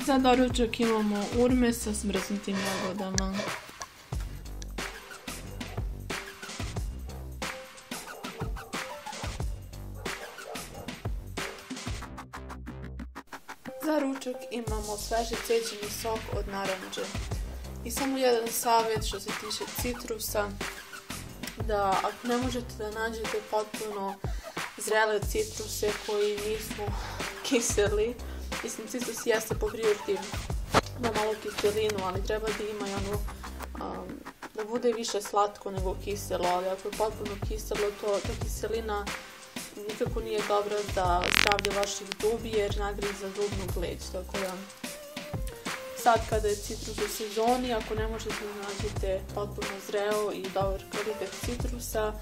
Za doručak imamo urme sa smrznutim jagodama. Za ručak imamo sveže ceđeni sok od naranđe. I samo jedan savjet što se tiče citrusa, da ako ne možete da nađete potpuno zrele citruse koji nisu kiseli, mislim, citrus jeste po prirodi da malo kiselinu, ali treba da ima i ono, da bude više slatko nego kiselo, ali ako je potpuno kiselo, ta kiselina nikako nije dobra za zdravlje vaših zubi jer nagriza zubnu gleđ, tako da sad kada je citrus u sezoni, ako ne možete da nađete potpuno zreo i dobar kvalitet citrusa,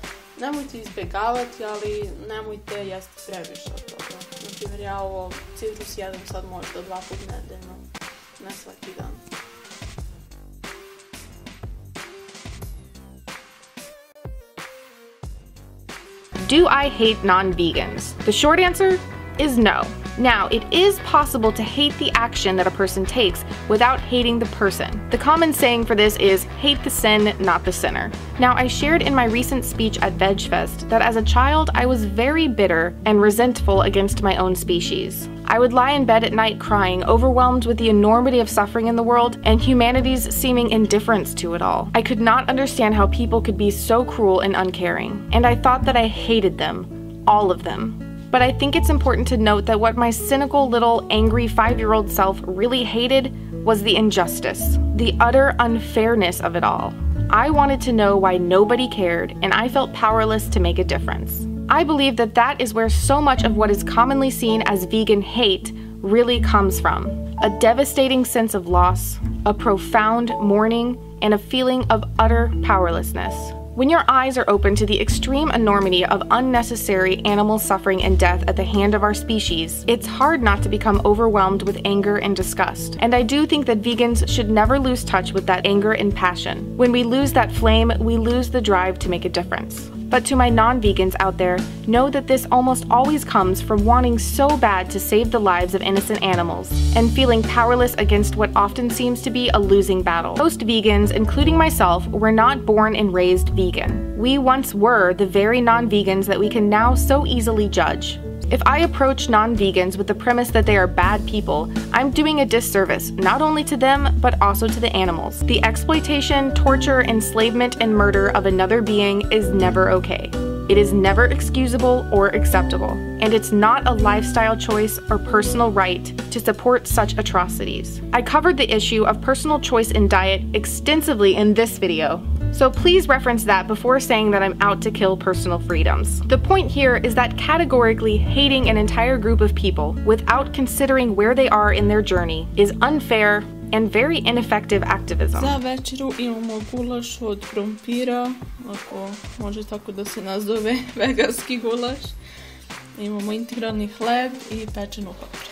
nemojte izbjegavati, ali nemojte jesti previše od toga. Naprimjer, ja ovo citrus jedem sad možda 2 puta nedeljno, ne svaki dan. Do I hate non-vegans? The short answer is no. Now, it is possible to hate the action that a person takes without hating the person. The common saying for this is, hate the sin, not the sinner. Now, I shared in my recent speech at VegFest that as a child, I was very bitter and resentful against my own species. I would lie in bed at night crying, overwhelmed with the enormity of suffering in the world and humanity's seeming indifference to it all. I could not understand how people could be so cruel and uncaring, and I thought that I hated them, all of them. But I think it's important to note that what my cynical little angry 5-year-old self really hated was the injustice, the utter unfairness of it all. I wanted to know why nobody cared, and I felt powerless to make a difference. I believe that that is where so much of what is commonly seen as vegan hate really comes from. A devastating sense of loss, a profound mourning, and a feeling of utter powerlessness. When your eyes are open to the extreme enormity of unnecessary animal suffering and death at the hand of our species, it's hard not to become overwhelmed with anger and disgust. And I do think that vegans should never lose touch with that anger and passion. When we lose that flame, we lose the drive to make a difference. But to my non-vegans out there, know that this almost always comes from wanting so bad to save the lives of innocent animals and feeling powerless against what often seems to be a losing battle. Most vegans, including myself, were not born and raised vegan. We once were the very non-vegans that we can now so easily judge. If I approach non-vegans with the premise that they are bad people, I'm doing a disservice not only to them, but also to the animals. The exploitation, torture, enslavement, and murder of another being is never okay. It is never excusable or acceptable, and it's not a lifestyle choice or personal right to support such atrocities. I covered the issue of personal choice in diet extensively in this video, so please reference that before saying that I'm out to kill personal freedoms. The point here is that categorically hating an entire group of people without considering where they are in their journey is unfair and very ineffective activism. Za večeru imamo gulaš od krompira, ako može tako da se nazove, veganski gulaš. Imamo integralni hleb i pečenu papriku.